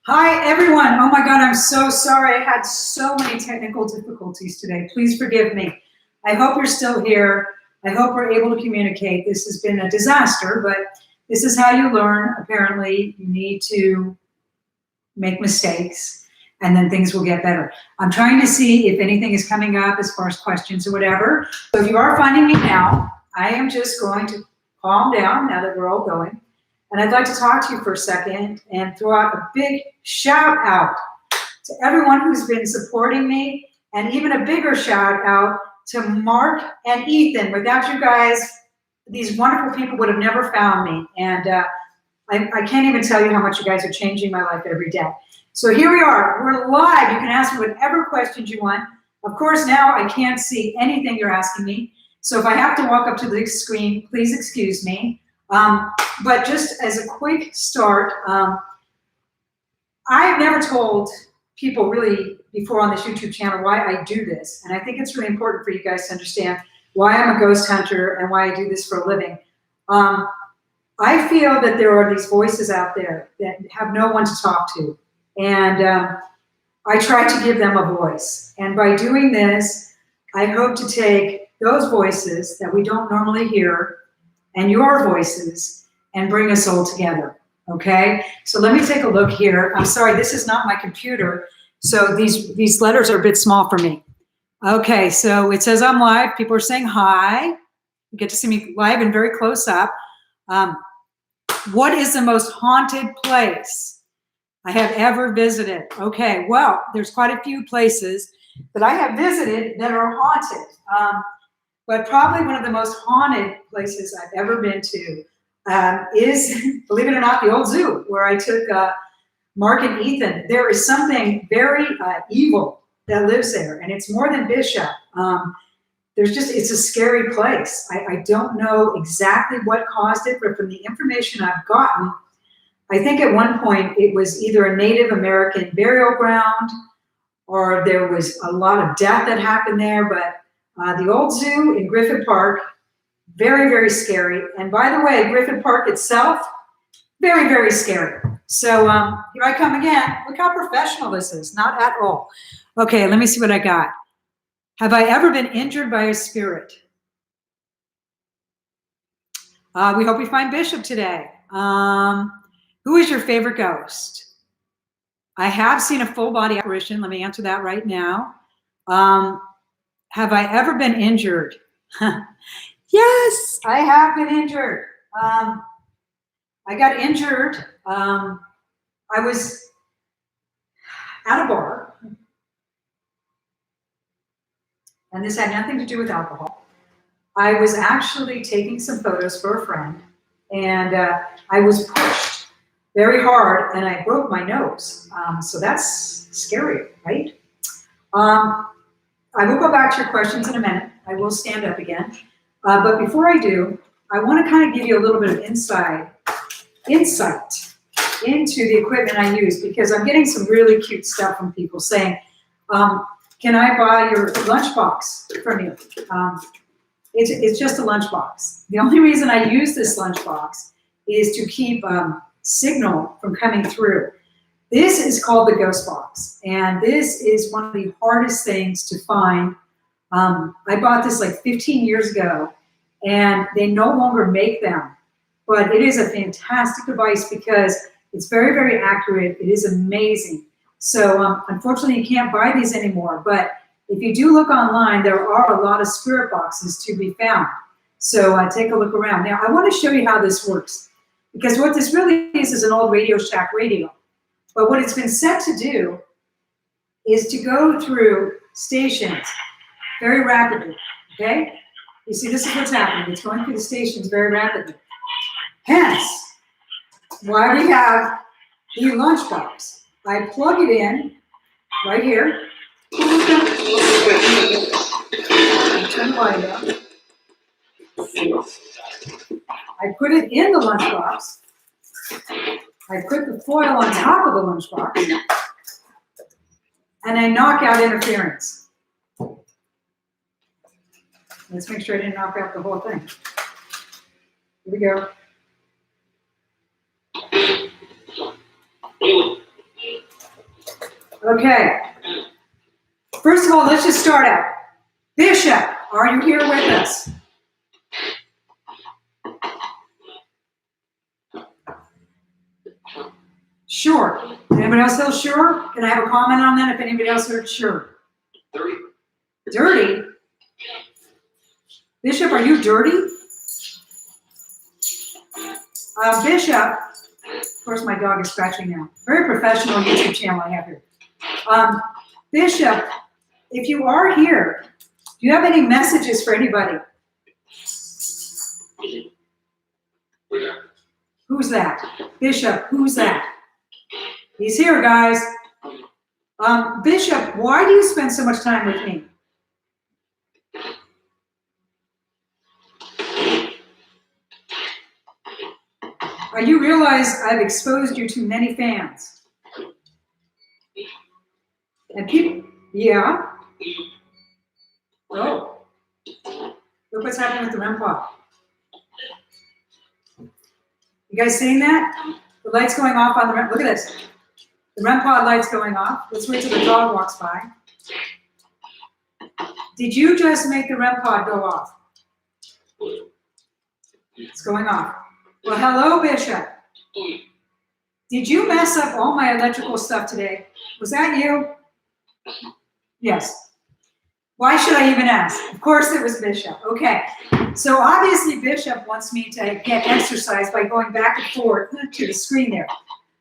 Hi, everyone. Oh my God, I'm so sorry. I had so many technical difficulties today. Please forgive me. I hope you're still here. I hope we're able to communicate. This has been a disaster, but this is how you learn. Apparently, you need to make mistakes and then things will get better. I'm trying to see if anything is coming up as far as questions or whatever. So if you are finding me now, I am just going to calm down now that we're all going. And I'd like to talk to you for a second and throw out a big shout out to everyone who's been supporting me, and even a bigger shout out to Mark and Ethan. Without you guys, these wonderful people would have never found me. And I can't even tell you how much you guys are changing my life every day. So here we are. We're live. You can ask me whatever questions you want. Of course, now I can't see anything you're asking me. So if I have to walk up to the screen, please excuse me. But just as a quick start, I've never told people really before on this YouTube channel why I do this. And I think it's really important for you guys to understand why I'm a ghost hunter and why I do this for a living. I feel that there are these voices out there that have no one to talk to. And I try to give them a voice. And by doing this, I hope to take those voices that we don't normally hear and your voices and bring us all together, okay? So let me take a look here. I'm sorry, this is not my computer, so these letters are a bit small for me. Okay, so it says I'm live. People are saying hi. You get to see me live and very close up. What is the most haunted place I have ever visited? Okay, well, there's quite a few places that I have visited that are haunted. But probably one of the most haunted places I've ever been to is, believe it or not, the old zoo where I took Mark and Ethan. There is something very evil that lives there, and it's more than Bishop. It's a scary place. I don't know exactly what caused it, but from the information I've gotten, I think at one point it was either a Native American burial ground or there was a lot of death that happened there, but the old zoo in Griffith Park, very, very scary. And by the way, Griffith Park itself, very, very scary. So here I come again. Look how professional this is. Not at all. Okay, let me see what I got. Have I ever been injured by a spirit? We hope we find Bishop today. Who is your favorite ghost? I have seen a full body apparition. Let me answer that right now. Have I ever been injured? Yes, I have been injured. I got injured. I was at a bar, and this had nothing to do with alcohol. I was actually taking some photos for a friend, and I was pushed very hard, and I broke my nose. So that's scary, right? I will go back to your questions in a minute. I will stand up again. But before I do, I want to kind of give you a little bit of insight into the equipment I use, because I'm getting some really cute stuff from people saying, can I buy your lunchbox from you? It's just a lunchbox. The only reason I use this lunchbox is to keep signal from coming through. This is called the ghost box, and this is one of the hardest things to find. I bought this like 15 years ago, and they no longer make them, but it is a fantastic device because it's very, very accurate. It is amazing. So unfortunately, you can't buy these anymore, but if you do look online, there are a lot of spirit boxes to be found. So take a look around. Now, I want to show you how this works, because what this really is an old Radio Shack radio. But what it's been set to do is to go through stations very rapidly, okay? You see, this is what's happening. It's going through the stations very rapidly. Hence, why we have the lunchbox. I plug it in right here. Turn the light up. I put it in the lunchbox. I put the foil on top of the lunchbox, and I knock out interference. Let's make sure I didn't knock out the whole thing. Here we go. Okay. First of all, let's just start out. Bishop, are you here with us? Sure. Anybody else feel sure? Can I have a comment on that if anybody else heard sure? Dirty. Dirty? Bishop, are you dirty? Bishop, of course my dog is scratching now. Very professional YouTube channel I have here. Bishop, if you are here, do you have any messages for anybody? Who's that? Bishop, who's that? He's here, guys. Bishop, why do you spend so much time with me? You realize I've exposed you to many fans. And people, yeah. Oh, look what's happening with the REM pod. You guys seeing that? The light's going off on the REM. Look at this. The REM pod light's going off. Let's wait till the dog walks by. Did you just make the REM pod go off? It's going off. Well, hello, Bishop. Did you mess up all my electrical stuff today? Was that you? Yes. Why should I even ask? Of course it was Bishop. Okay. So obviously Bishop wants me to get exercise by going back and forth to the screen there.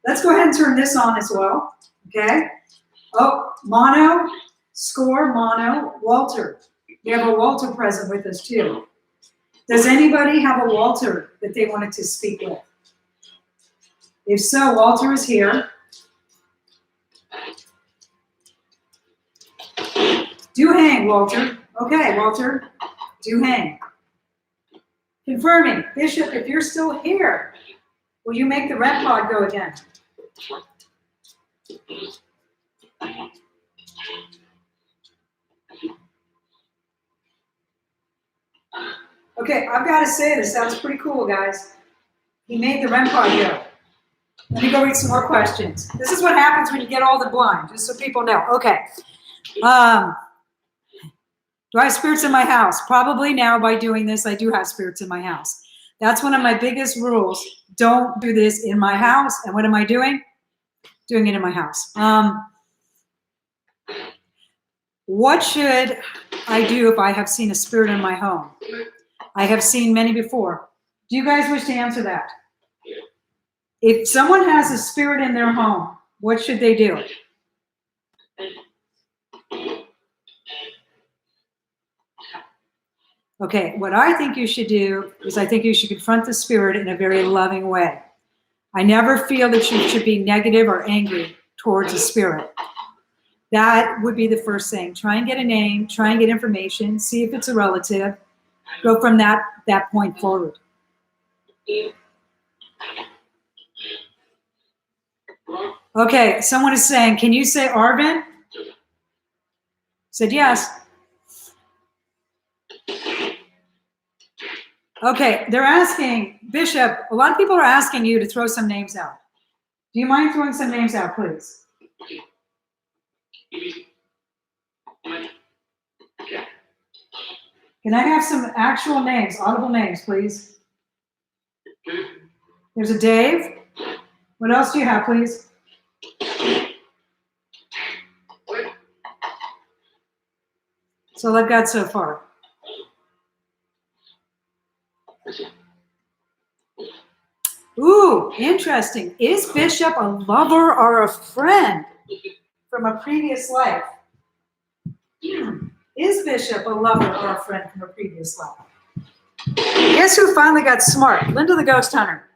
Let's go ahead and turn this on as well. Okay. Oh, mono, score, mono, Walter. We have a Walter present with us too. Does anybody have a Walter that they wanted to speak with? If so, Walter is here. Do hang, Walter. Okay, Walter, do hang. Confirming, Bishop, if you're still here, will you make the REM pod go again? Okay, I've got to say this. That was pretty cool, guys. He made the REM pod go. Let me go read some more questions. This is what happens when you get all the blind, just so people know. Okay. Do I have spirits in my house? Probably now by doing this, I do have spirits in my house. That's one of my biggest rules. Don't do this in my house. And what am I doing? Doing it in my house. What should I do if I have seen a spirit in my home? I have seen many before. Do you guys wish to answer that? If someone has a spirit in their home, what should they do? Okay, what I think you should do is I think you should confront the spirit in a very loving way. I never feel that you should be negative or angry towards a spirit. That would be the first thing. Try and get a name, try and get information, see if it's a relative. Go from that point forward. Okay, someone is saying, can you say Arvin? Said yes. Okay, they're asking, Bishop, a lot of people are asking you to throw some names out. Do you mind throwing some names out, please? Can I have some actual names, audible names, please? There's a Dave. What else do you have, please? That's all I've got so far. Ooh, interesting. Is Bishop a lover or a friend from a previous life? Is Bishop a lover or a friend from a previous life? Guess who finally got smart? Linda the Ghost Hunter.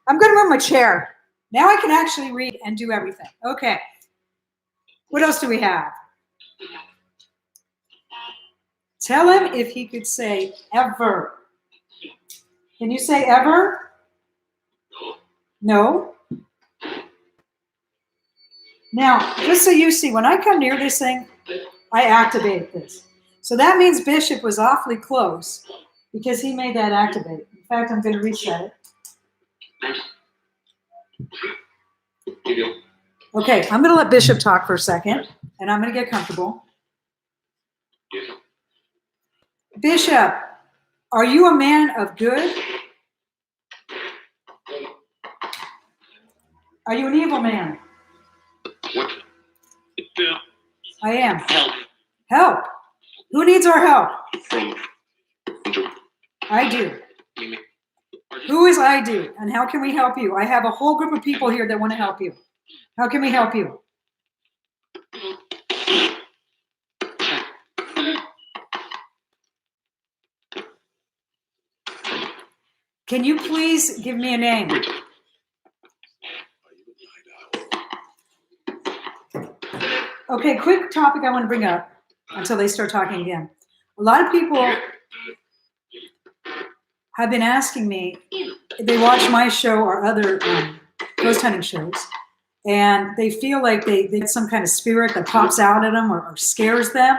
I'm going to move my chair. Now I can actually read and do everything. Okay. What else do we have? Tell him if he could say ever. Can you say ever? No? Now, just so you see, when I come near this thing, I activate this. So that means Bishop was awfully close because he made that activate. In fact, I'm going to reset it. Okay, I'm going to let Bishop talk for a second, and I'm going to get comfortable. Bishop, are you a man of good? Are you an evil man? What? I am. Help. Help. Who needs our help? From I do. Who is I do? And how can we help you? I have a whole group of people here that want to help you. How can we help you? Can you please give me a name? Okay, quick topic I want to bring up until they start talking again. A lot of people have been asking me, they watch my show or other ghost hunting shows, and they feel like they get some kind of spirit that pops out at them or scares them.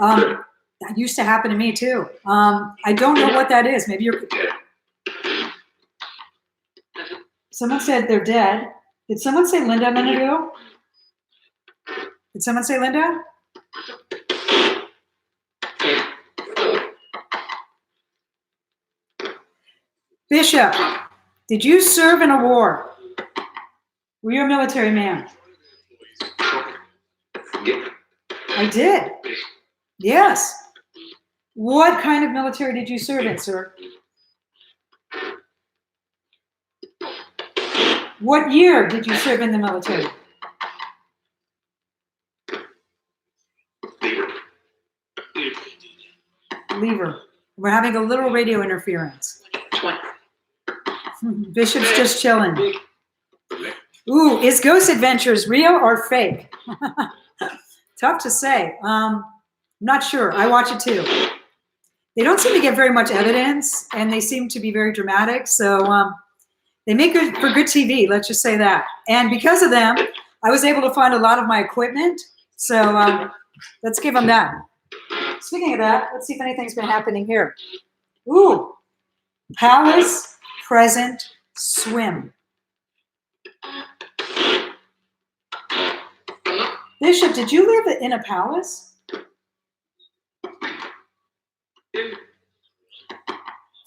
That used to happen to me too. I don't know what that is. Maybe you're... Someone said they're dead. Did someone say Linda a minute ago? Did someone say Linda? Bishop, did you serve in a war? Were you a military man? I did. Yes. What kind of military did you serve in, sir? What year did you serve in the military? Lever. We're having a little radio interference. Bishop's just chilling. Ooh, is Ghost Adventures real or fake? Tough to say. Not sure. I watch it too. They don't seem to get very much evidence, and they seem to be very dramatic. So they make good for good TV. Let's just say that. And because of them, I was able to find a lot of my equipment. So let's give them that. Speaking of that, let's see if anything's been happening here. Ooh, Palace Present Swim. Bishop, did you live in a palace?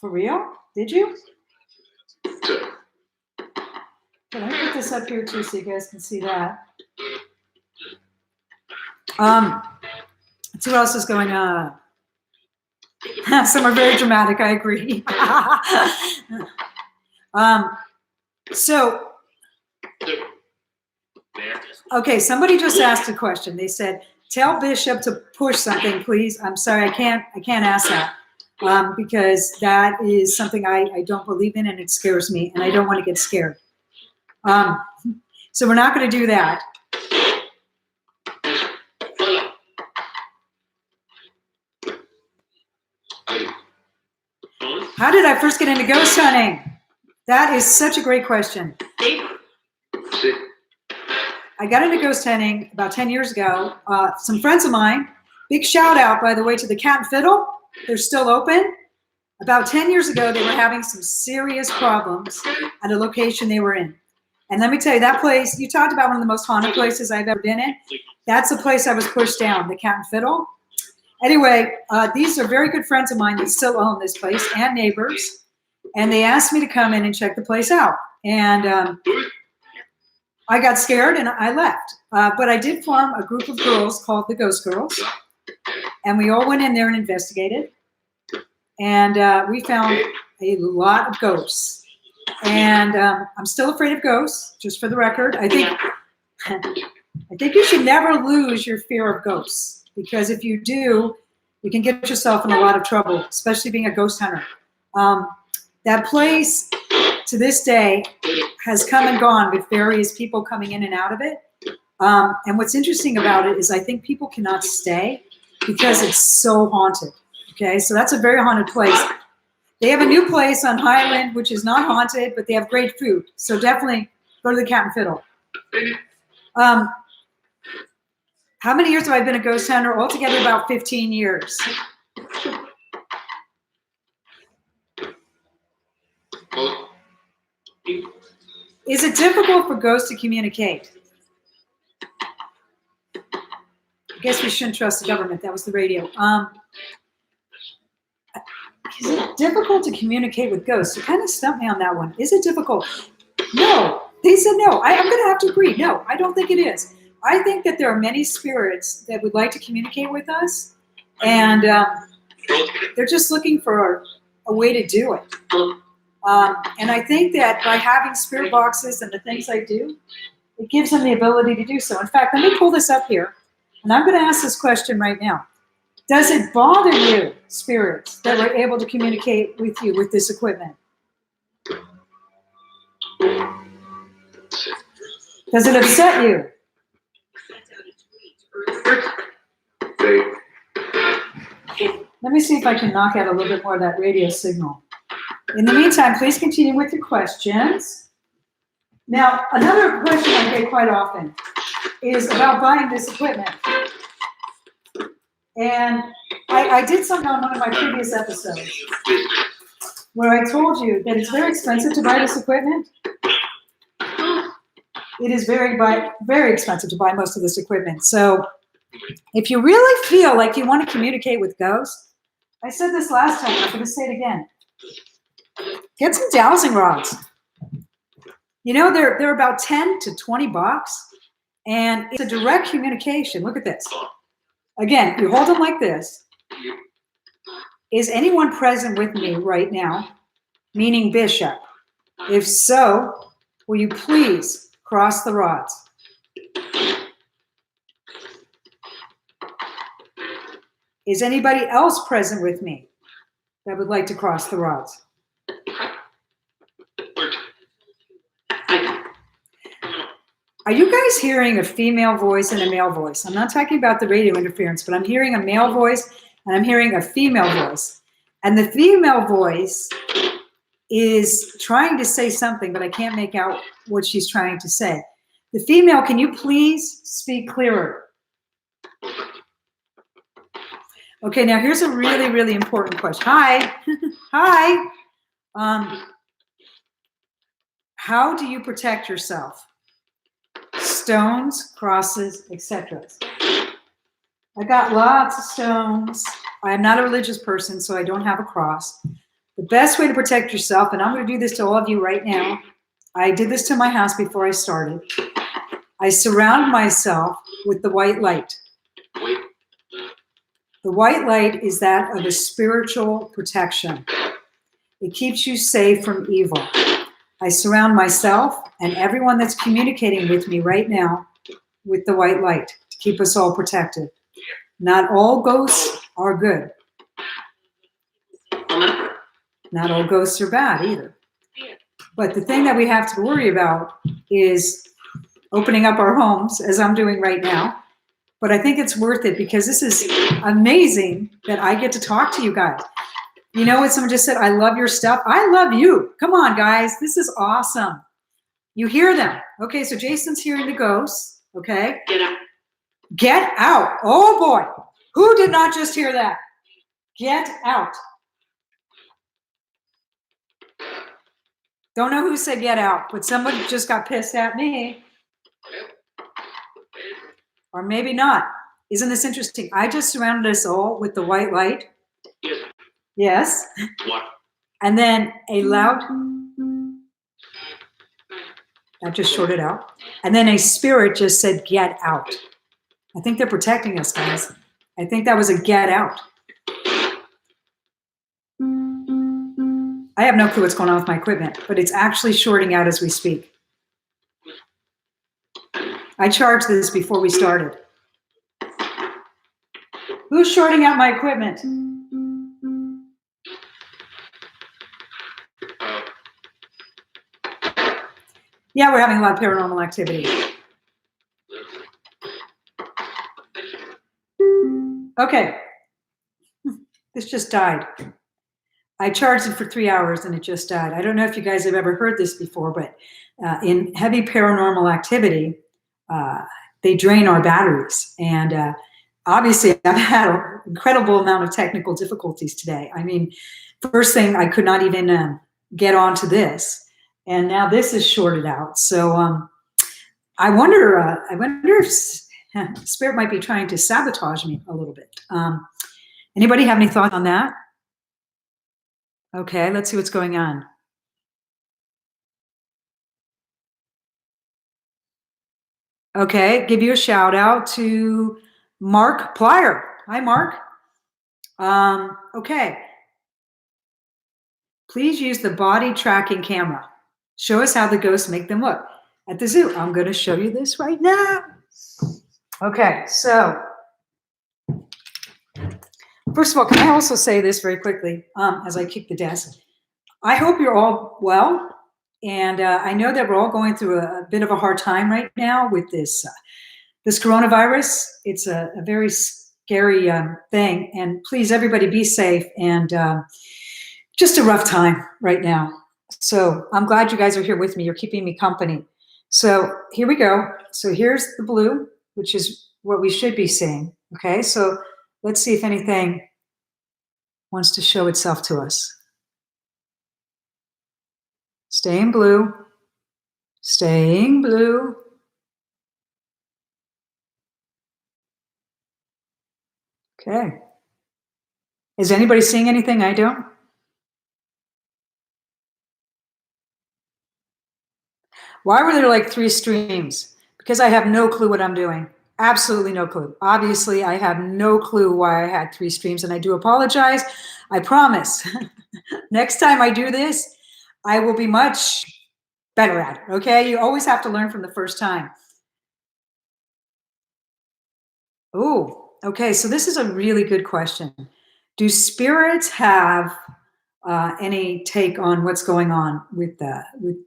For real? Did you? Can I put this up here too so you guys can see that? Let's see what else is going on. Some are very dramatic, I agree. Okay, somebody just asked a question. They said, tell Bishop to push something, please. I'm sorry, I can't ask that because that is something I don't believe in and it scares me and I don't want to get scared. So we're not going to do that. How did I first get into ghost hunting? That is such a great question. I got into ghost hunting about 10 years ago. Some friends of mine, big shout out, by the way, to the Cat and Fiddle. They're still open. About 10 years ago, they were having some serious problems at a location they were in. And let me tell you, that place, you talked about one of the most haunted places I've ever been in. That's the place I was pushed down, the Cat and Fiddle. Anyway, these are very good friends of mine that still own this place and neighbors. And they asked me to come in and check the place out. And I got scared and I left. But I did form a group of girls called the Ghost Girls. And we all went in there and investigated. And we found a lot of ghosts. And I'm still afraid of ghosts, just for the record. I think you should never lose your fear of ghosts. Because if you do, you can get yourself in a lot of trouble, especially being a ghost hunter. That place, to this day, has come and gone with various people coming in and out of it. And what's interesting about it is I think people cannot stay because it's so haunted. Okay, so that's a very haunted place. They have a new place on Highland, which is not haunted, but they have great food. So definitely go to the Cat and Fiddle. How many years have I been a ghost hunter? Altogether about 15 years. Is it difficult for ghosts to communicate? I guess we shouldn't trust the government. That was the radio. Is it difficult to communicate with ghosts? You kind of stumped me on that one. Is it difficult? No. They said no. I'm going to have to agree. No, I don't think it is. I think that there are many spirits that would like to communicate with us, and they're just looking for a way to do it. And I think that by having spirit boxes and the things I do, it gives them the ability to do so. In fact, let me pull this up here, and I'm going to ask this question right now. Does it bother you, spirits, that we're able to communicate with you with this equipment? Does it upset you? Let me see if I can knock out a little bit more of that radio signal. In the meantime, please continue with your questions. Now, another question I get quite often is about buying this equipment. And I did something on one of my previous episodes where I told you that it's very expensive to buy this equipment. It is very expensive to buy most of this equipment. So if you really feel like you want to communicate with ghosts, I said this last time, I'm going to say it again. Get some dowsing rods. You know, they're about 10 to 20 bucks, and it's a direct communication. Look at this. Again, you hold them like this. Is anyone present with me right now? Meaning Bishop. If so, will you please cross the rods? Is anybody else present with me that would like to cross the rods? Are you guys hearing a female voice and a male voice? I'm not talking about the radio interference, but I'm hearing a male voice and I'm hearing a female voice. And the female voice is trying to say something, but I can't make out what she's trying to say. The female, can you please speak clearer? Okay, now here's a really, really important question. Hi. Hi. How do you protect yourself? Stones, crosses, etc. I got lots of stones. I'm not a religious person, so I don't have a cross. The best way to protect yourself, and I'm going to do this to all of you right now. I did this to my house before I started. I surround myself with the white light. The white light is that of a spiritual protection. It keeps you safe from evil. I surround myself and everyone that's communicating with me right now with the white light to keep us all protected. Not all ghosts are good. Not all ghosts are bad either. But the thing that we have to worry about is opening up our homes, as I'm doing right now. But I think it's worth it because this is amazing that I get to talk to you guys. You know what someone just said? I love your stuff. I love you. Come on, guys. This is awesome. You hear them. Okay, so Jason's hearing the ghosts. Okay. Get out. Get out. Oh, boy. Who did not just hear that? Get out. Don't know who said get out, but somebody just got pissed at me. Or maybe not. Isn't this interesting? I just surrounded us all with the white light. Yes. Yes. What? And then a loud, that just shorted out. And then a spirit just said, get out. I think they're protecting us, guys. I think that was a get out. I have no clue what's going on with my equipment, but it's actually shorting out as we speak. I charged this before we started. Who's shorting out my equipment? Yeah, we're having a lot of paranormal activity. Okay. This just died. I charged it for 3 hours and it just died. I don't know if you guys have ever heard this before, but in heavy paranormal activity, they drain our batteries. And obviously, I've had an incredible amount of technical difficulties today. I mean, first thing, I could not even get onto this. and now this is shorted out. So I wonder if Spirit might be trying to sabotage me a little bit. Anybody have any thoughts on that? Okay, let's see what's going on. Okay, give you a shout out to Mark Plyer. Hi, Mark. Okay. Please use the body tracking camera. Show us how the ghosts make them look at the zoo. I'm going to show you this right now. Okay, so first of all, can I also say this very quickly as I kick the desk? I hope you're all well. And I know that we're all going through a bit of a hard time right now with this coronavirus. It's a very scary thing. And please, everybody, be safe. And just a rough time right now. So I'm glad you guys are here with me. You're keeping me company. So here we go. So here's the blue, which is what we should be seeing. Okay, so let's see if anything wants to show itself to us. Staying blue. Staying blue. Okay. Is anybody seeing anything I don't? Why were there like 3 streams? Because I have no clue what I'm doing. Absolutely no clue. Obviously, I have no clue why I had 3 streams, and I do apologize. I promise. Next time I do this, I will be much better at it, okay? You always have to learn from the first time. Oh, okay, so this is a really good question. Do spirits have any take on what's going on with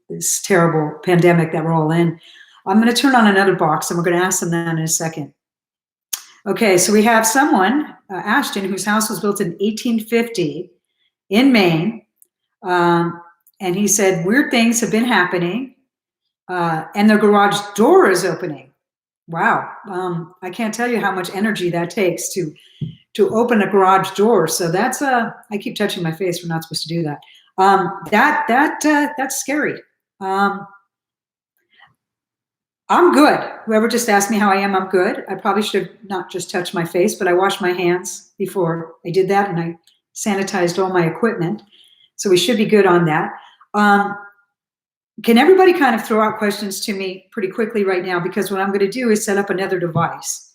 this terrible pandemic that we're all in? I'm going to turn on another box, and we're going to ask them that in a second. Okay, so we have someone, Ashton, whose house was built in 1850 in Maine, and he said weird things have been happening, and their garage door is opening. Wow, I can't tell you how much energy that takes to open a garage door. So that's I keep touching my face. We're not supposed to do that. That's scary. I'm good. Whoever just asked me how I am, I'm good. I probably should have not just touched my face, but I washed my hands before I did that, and I sanitized all my equipment. So we should be good on that. Can everybody kind of throw out questions to me pretty quickly right now? Because what I'm going to do is set up another device.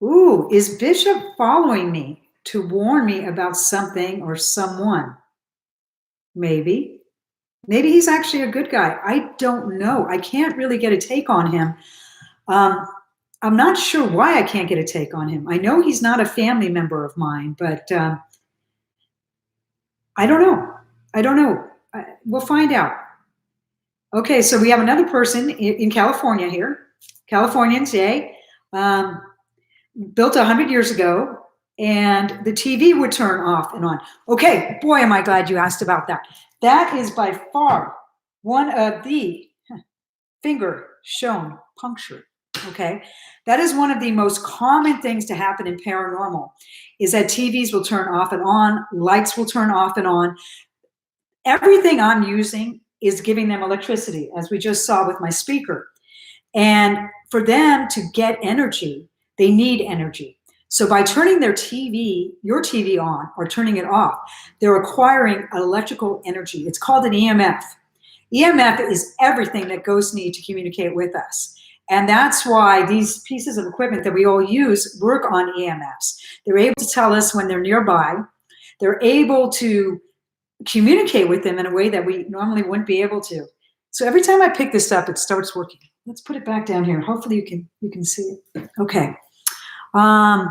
Ooh, is Bishop following me to warn me about something or someone? Maybe. Maybe he's actually a good guy. I don't know. I can't really get a take on him. I'm not sure why I can't get a take on him. I know he's not a family member of mine, but I don't know. I don't know. We'll find out. Okay, so we have another person in California here. Californians, yay. Built 100 years ago, and the TV would turn off and on. Okay, boy, am I glad you asked about that. That is by far one of the finger shown puncture. Okay, that is one of the most common things to happen in paranormal, is that TVs will turn off and on, lights will turn off and on. Everything I'm using is giving them electricity, as we just saw with my speaker. And for them to get energy, they need energy. So by turning their TV, your TV on, or turning it off, they're acquiring electrical energy. It's called an EMF. EMF is everything that ghosts need to communicate with us. And that's why these pieces of equipment that we all use work on EMFs. They're able to tell us when they're nearby. They're able to communicate with them in a way that we normally wouldn't be able to. So every time I pick this up, it starts working. Let's put it back down here. Hopefully you can see it. Okay. Oh,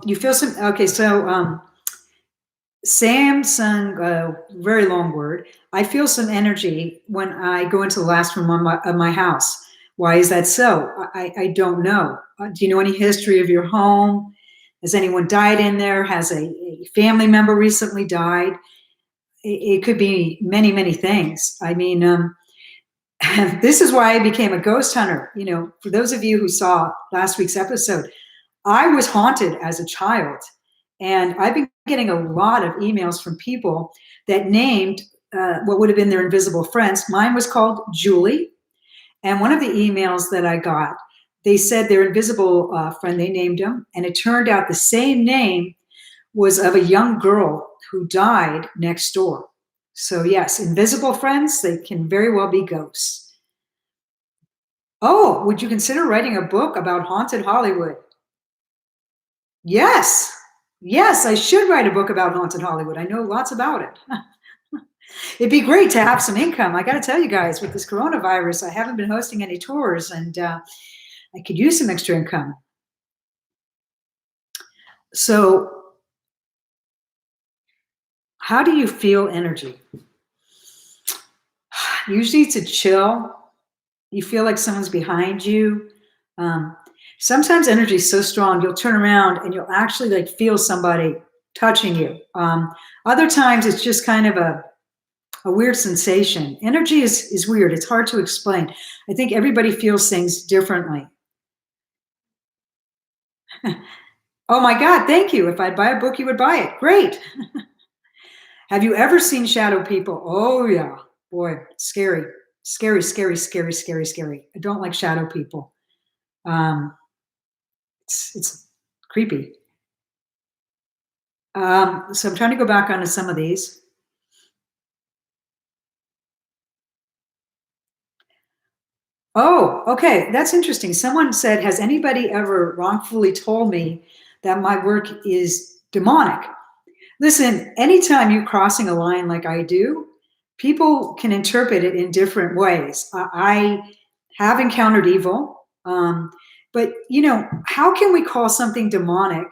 you feel some, okay, so Samsung, very long word. I feel some energy when I go into the last room of my house. Why is that so? I don't know. Do you know any history of your home? Has anyone died in there? Has a family member recently died? It could be many, many things. I mean, this is why I became a ghost hunter. You know, for those of you who saw last week's episode, I was haunted as a child. And I've been getting a lot of emails from people that named what would have been their invisible friends. Mine was called Julie. And one of the emails that I got, they said their invisible friend, they named him. And it turned out the same name was of a young girl who died next door. So, yes, invisible friends, they can very well be ghosts. Oh, would you consider writing a book about haunted Hollywood? Yes. Yes, I should write a book about haunted Hollywood. I know lots about it. It'd be great to have some income. I got to tell you guys, with this coronavirus, I haven't been hosting any tours, and I could use some extra income. So, how do you feel energy? Usually it's a chill. You feel like someone's behind you. Sometimes energy is so strong, you'll turn around and you'll actually like feel somebody touching you. Other times it's just kind of a weird sensation. Energy is weird. It's hard to explain. I think everybody feels things differently. Oh my God, thank you. If I'd buy a book, you would buy it. Great. Have you ever seen shadow people? Oh yeah, boy, scary, scary, scary, scary, scary, scary. I don't like shadow people. It's creepy. So I'm trying to go back onto some of these. Oh, okay. That's interesting. Someone said, has anybody ever wrongfully told me that my work is demonic? Listen, anytime you're crossing a line like I do, people can interpret it in different ways. I have encountered evil, but how can we call something demonic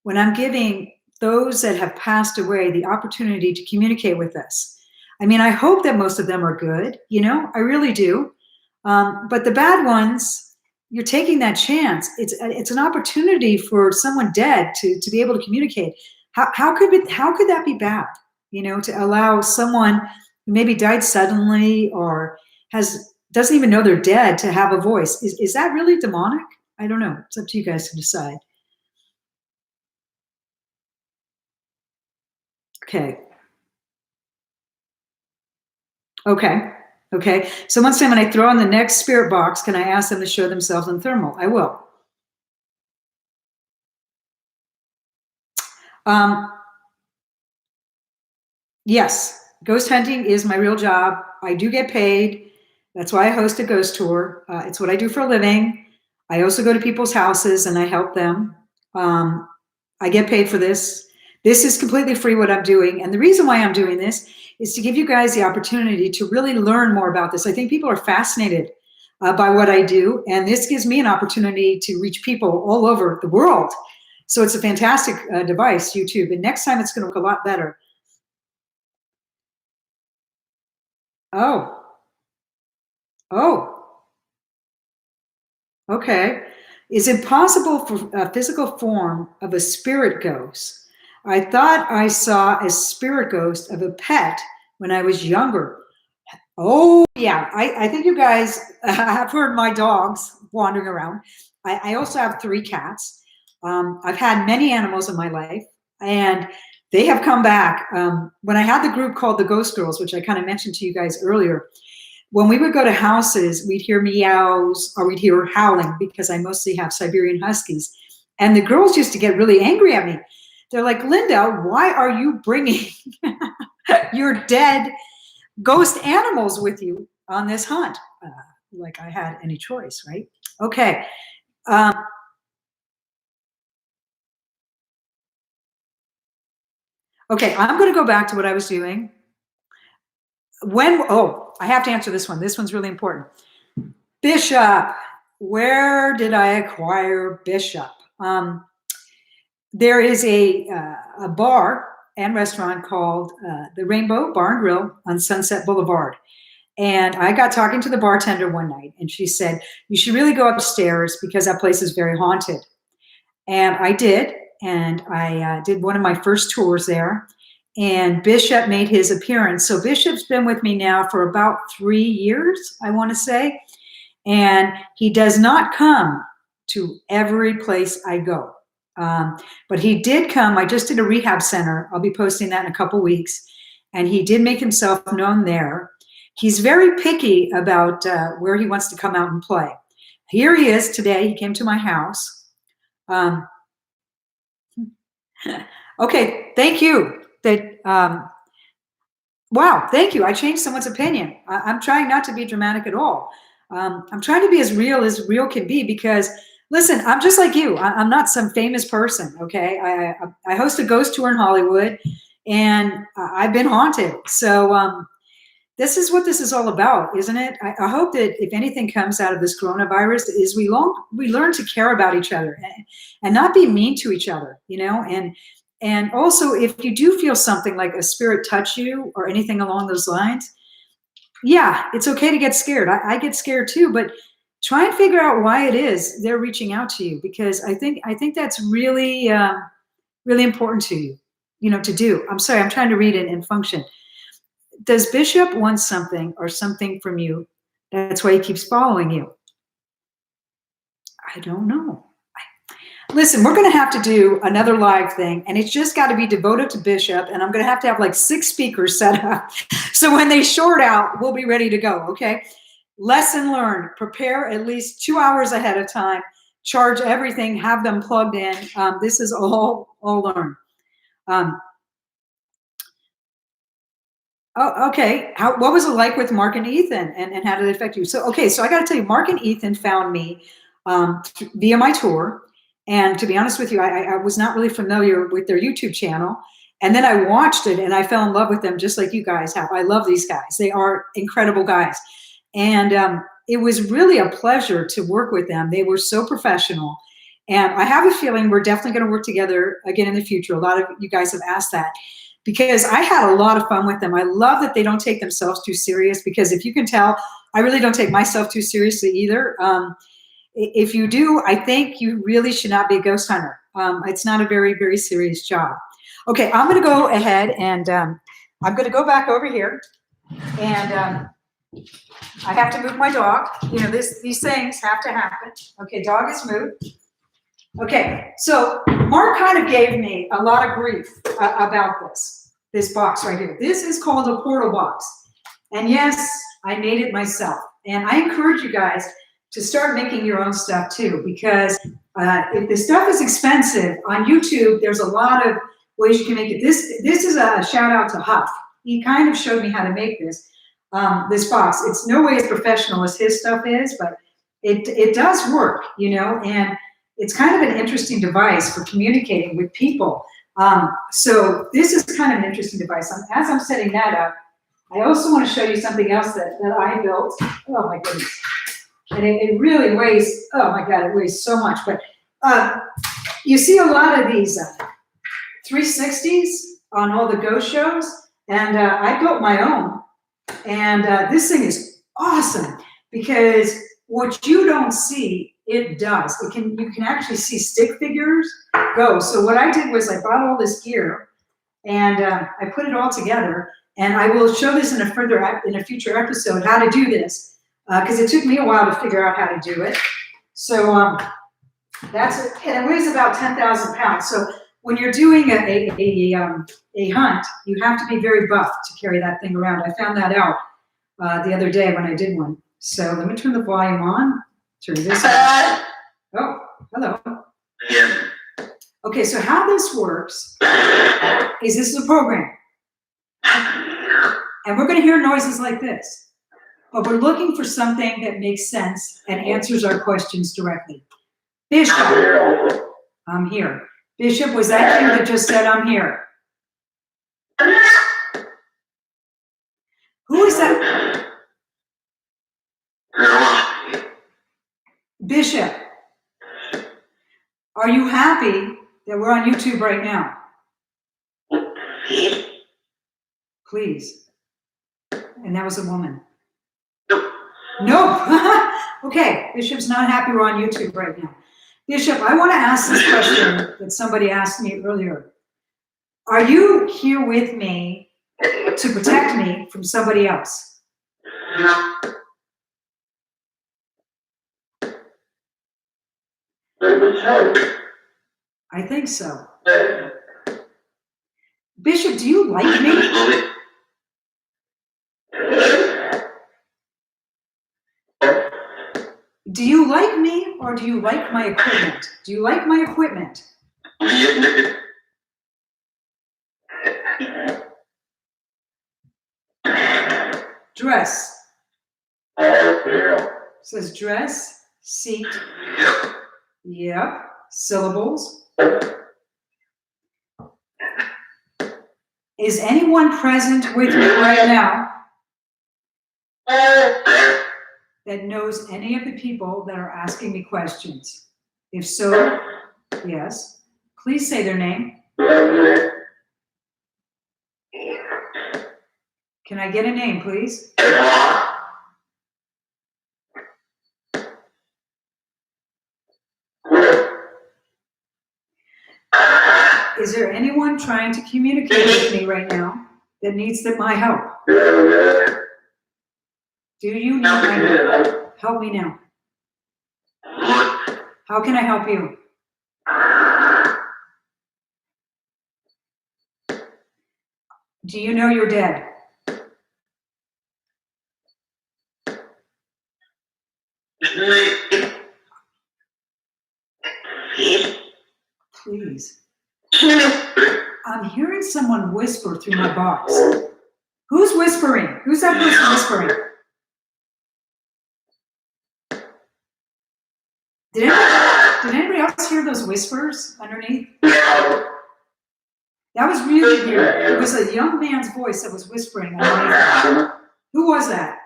when I'm giving those that have passed away the opportunity to communicate with us? I mean, I hope that most of them are good, I really do. But the bad ones, you're taking that chance. It's an opportunity for someone dead to be able to communicate. How could that be bad? To allow someone who maybe died suddenly or doesn't even know they're dead to have a voice. Is that really demonic? I don't know. It's up to you guys to decide. Okay. Okay. Okay. So once time when I throw on the next spirit box, can I ask them to show themselves in thermal? I will. Yes, ghost hunting is my real job. I do get paid. That's why I host a ghost tour. It's what I do for a living. I also go to people's houses and I help them. I get paid for this. This is completely free what I'm doing. And the reason why I'm doing this is to give you guys the opportunity to really learn more about this. I think people are fascinated by what I do. And this gives me an opportunity to reach people all over the world. So it's a fantastic device, YouTube. And next time it's going to look a lot better. Oh, oh, okay. Is it possible for a physical form of a spirit ghost? I thought I saw a spirit ghost of a pet when I was younger. Oh, yeah. I think you guys have heard my dogs wandering around. I also have 3 cats. I've had many animals in my life, and they have come back. When I had the group called the Ghost Girls, which I kind of mentioned to you guys earlier, when we would go to houses, we'd hear meows or we'd hear howling because I mostly have Siberian Huskies. And the girls used to get really angry at me. They're like, Linda, why are you bringing your dead ghost animals with you on this hunt? Like I had any choice, right? Okay. Okay, I'm going to go back to what I was doing. I have to answer this one. This one's really important. Bishop. Where did I acquire Bishop? There is a bar and restaurant called the Rainbow Bar and Grill on Sunset Boulevard. And I got talking to the bartender one night, and she said, you should really go upstairs because that place is very haunted. And I did, and I did one of my first tours there. And Bishop made his appearance. So Bishop's been with me now for about 3 years, I want to say. And he does not come to every place I go. But he did come. I just did a rehab center. I'll be posting that in a couple weeks. And he did make himself known there. He's very picky about where he wants to come out and play. Here he is today. He came to my house. Okay, thank you. Wow, thank you. I changed someone's opinion. I'm trying not to be dramatic at all. I'm trying to be as real can be, because listen, I'm just like you. I'm not some famous person, okay? I host a ghost tour in Hollywood, and I've been haunted. So this is what this is all about, isn't it? I hope that if anything comes out of this coronavirus is we learn to care about each other and not be mean to each other, you know? And also, if you do feel something like a spirit touch you or anything along those lines, yeah, it's okay to get scared. I get scared too, but try and figure out why it is they're reaching out to you, because I think that's really, really important to you, you know, to do. I'm sorry, I'm trying to read it and function. Does Bishop want something or something from you? That's why he keeps following you. I don't know. Listen, we're going to have to do another live thing, and it's just got to be devoted to Bishop, and I'm going to have like 6 speakers set up. So when they short out, we'll be ready to go, okay? Lesson learned. Prepare at least 2 hours ahead of time. Charge everything. Have them plugged in. This is all learned. Oh, okay. What was it like with Mark and Ethan, and how did it affect you? So, okay, so I got to tell you, Mark and Ethan found me via my tour. And to be honest with you, I was not really familiar with their YouTube channel. And then I watched it and I fell in love with them just like you guys have. I love these guys. They are incredible guys. And it was really a pleasure to work with them. They were so professional. And I have a feeling we're definitely going to work together again in the future. A lot of you guys have asked that, because I had a lot of fun with them. I love that they don't take themselves too serious, because if you can tell, I really don't take myself too seriously either. If you do, I think you really should not be a ghost hunter. It's not a very, very serious job. Okay, I'm going to go ahead and I'm going to go back over here, and I have to move my dog. You know, these things have to happen. Okay, dog is moved. Okay, so Mark kind of gave me a lot of grief about this box right here. This is called a portal box. And yes, I made it myself. And I encourage you guys to start making your own stuff too, because if the stuff is expensive on YouTube, there's a lot of ways you can make it. This is a shout out to Huff. He kind of showed me how to make this box. It's no way as professional as his stuff is, but it does work, you know, and it's kind of an interesting device for communicating with people. So this is kind of an interesting device. As I'm setting that up, I also want to show you something else that I built. Oh my goodness. And it really weighs, oh my God, it weighs so much. But you see a lot of these 360s on all the ghost shows. And I built my own. And this thing is awesome, because what you don't see, it does. You can actually see stick figures go. So what I did was I bought all this gear, and I put it all together. And I will show this in a future episode how to do this, because it took me a while to figure out how to do it. So that's it. And it weighs about 10,000 pounds. So when you're doing a hunt, you have to be very buff to carry that thing around. I found that out the other day when I did one. So let me turn the volume on. Turn this on. Oh, hello. Yeah. Okay, so how this works is this is a program. And we're going to hear noises like this. But we're looking for something that makes sense and answers our questions directly. Bishop, I'm here. Bishop, was that you that just said I'm here? Who is that? Bishop, are you happy that we're on YouTube right now? Please. And that was a woman. No. Okay, Bishop's not happy we're on YouTube right now. Bishop, I want to ask this question that somebody asked me earlier. Are you here with me to protect me from somebody else? I think so. Bishop, do you like me? Do you like me or do you like my equipment? Do you like my equipment? Dress. Says dress, seat. Yep. Syllables. Is anyone present with me right now that knows any of the people that are asking me questions? If so, yes. Please say their name. Can I get a name, please? Is there anyone trying to communicate with me right now that needs my help? Do you need my help? Help me now. How can I help you? Do you know you're dead? Please. I'm hearing someone whisper through my box. Who's whispering? Who's that person whispering? Did anybody else hear those whispers underneath? That was really weird. It was a young man's voice that was whispering underneath. Who was that?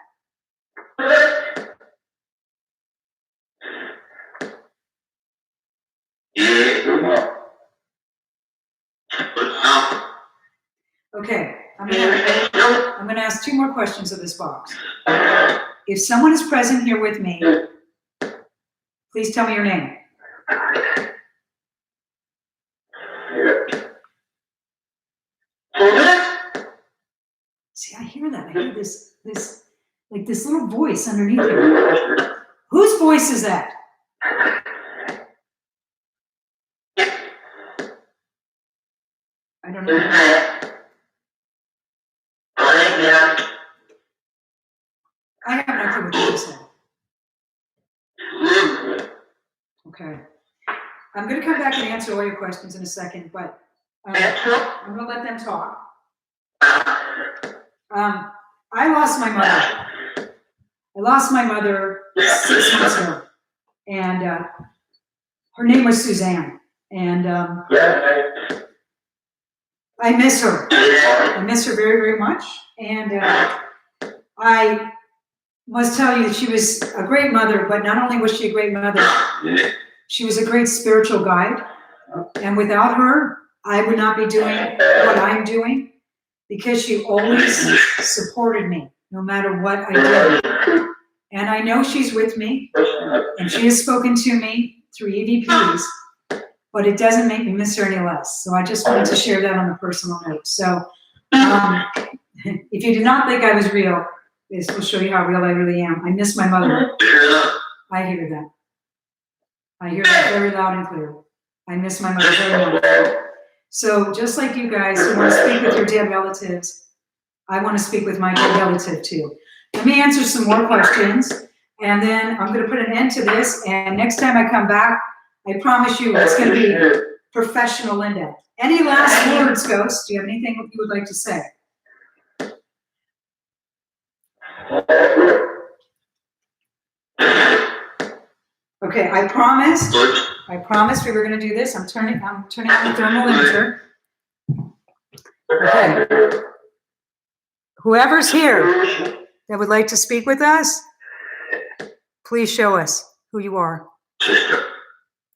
Okay, I'm gonna ask 2 more questions of this box. If someone is present here with me, please tell me your name. See, I hear that. I hear this like this little voice underneath here. Whose voice is that? I don't know. I have no clue what you said. Okay. I'm going to come back and answer all your questions in a second, but I'm going to let them talk. I lost my mother. I lost my mother 6 months ago, and her name was Suzanne, and I miss her. I miss her very, very much, and I must tell you that she was a great mother, but not only was she a great mother, she was a great spiritual guide, and without her, I would not be doing what I'm doing, because she always supported me, no matter what I did. And I know she's with me, and she has spoken to me through EVPs, but it doesn't make me miss her any less. So I just wanted to share that on a personal note. So if you did not think I was real, this will show you how real I really am. I miss my mother. I hear that. I hear that very loud and clear. I miss my mother very much. So just like you guys who want to speak with your dead relatives, I want to speak with my dead relative too. Let me answer some more questions, and then I'm going to put an end to this, and next time I come back, I promise you it's going to be professional in-depth. Any last words, Ghost? Do you have anything you would like to say? Okay, I promised we were going to do this. I'm turning on the thermal imager. Okay. Whoever's here that would like to speak with us, please show us who you are.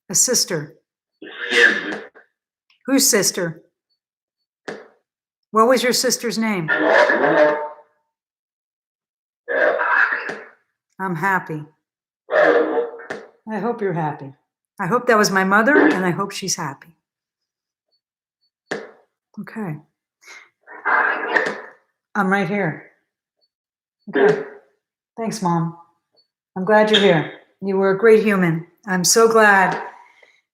A sister. Whose sister? What was your sister's name? I'm happy. I hope you're happy. I hope that was my mother, and I hope she's happy. Okay. I'm right here. Okay. Thanks, Mom. I'm glad you're here. You were a great human. I'm so glad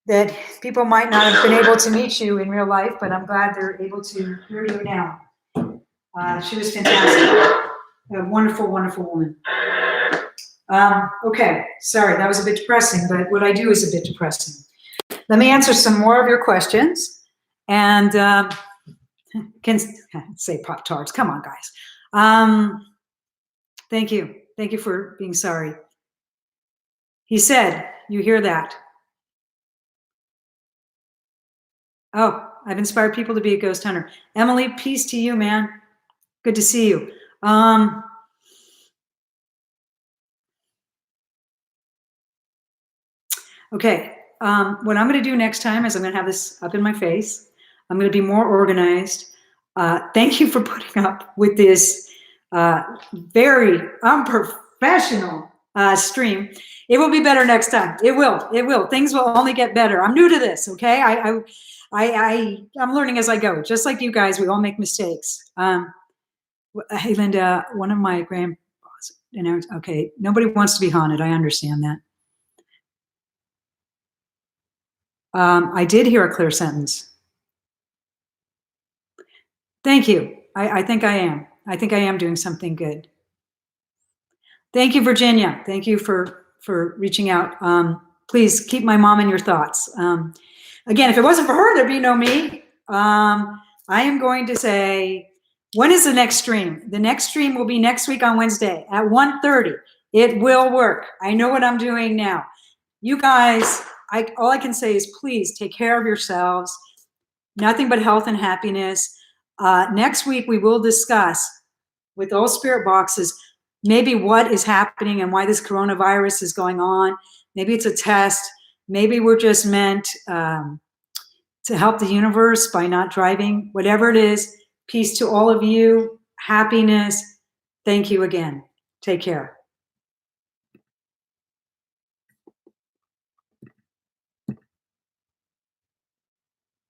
that people might not have been able to meet you in real life, but I'm glad they're able to hear you now. She was fantastic. A wonderful, wonderful woman. Okay, sorry, that was a bit depressing, but what I do is a bit depressing. Let me answer some more of your questions. And can say Pop-Tarts. Come on, guys. Thank you. Thank you for being sorry. He said, you hear that? Oh, I've inspired people to be a ghost hunter. Emily, peace to you, man. Good to see you. Okay, what I'm going to do next time is I'm going to have this up in my face. I'm going to be more organized. Thank you for putting up with this very unprofessional stream. It will be better next time. It will. It will. Things will only get better. I'm new to this. Okay, I'm learning as I go. Just like you guys, we all make mistakes. Hey, Linda, one of my grandpas. Okay, nobody wants to be haunted. I understand that. I did hear a clear sentence. Thank you. I think I am. I think I am doing something good. Thank you, Virginia. Thank you for reaching out. Please keep my mom in your thoughts. Again, if it wasn't for her, there'd be no me. I am going to say, when is the next stream? The next stream will be next week on Wednesday at 1:30. It will work. I know what I'm doing now. You guys, all I can say is please take care of yourselves. Nothing but health and happiness. Next week, we will discuss with those spirit boxes maybe what is happening and why this coronavirus is going on. Maybe it's a test. Maybe we're just meant to help the universe by not driving. Whatever it is, peace to all of you, happiness. Thank you again. Take care.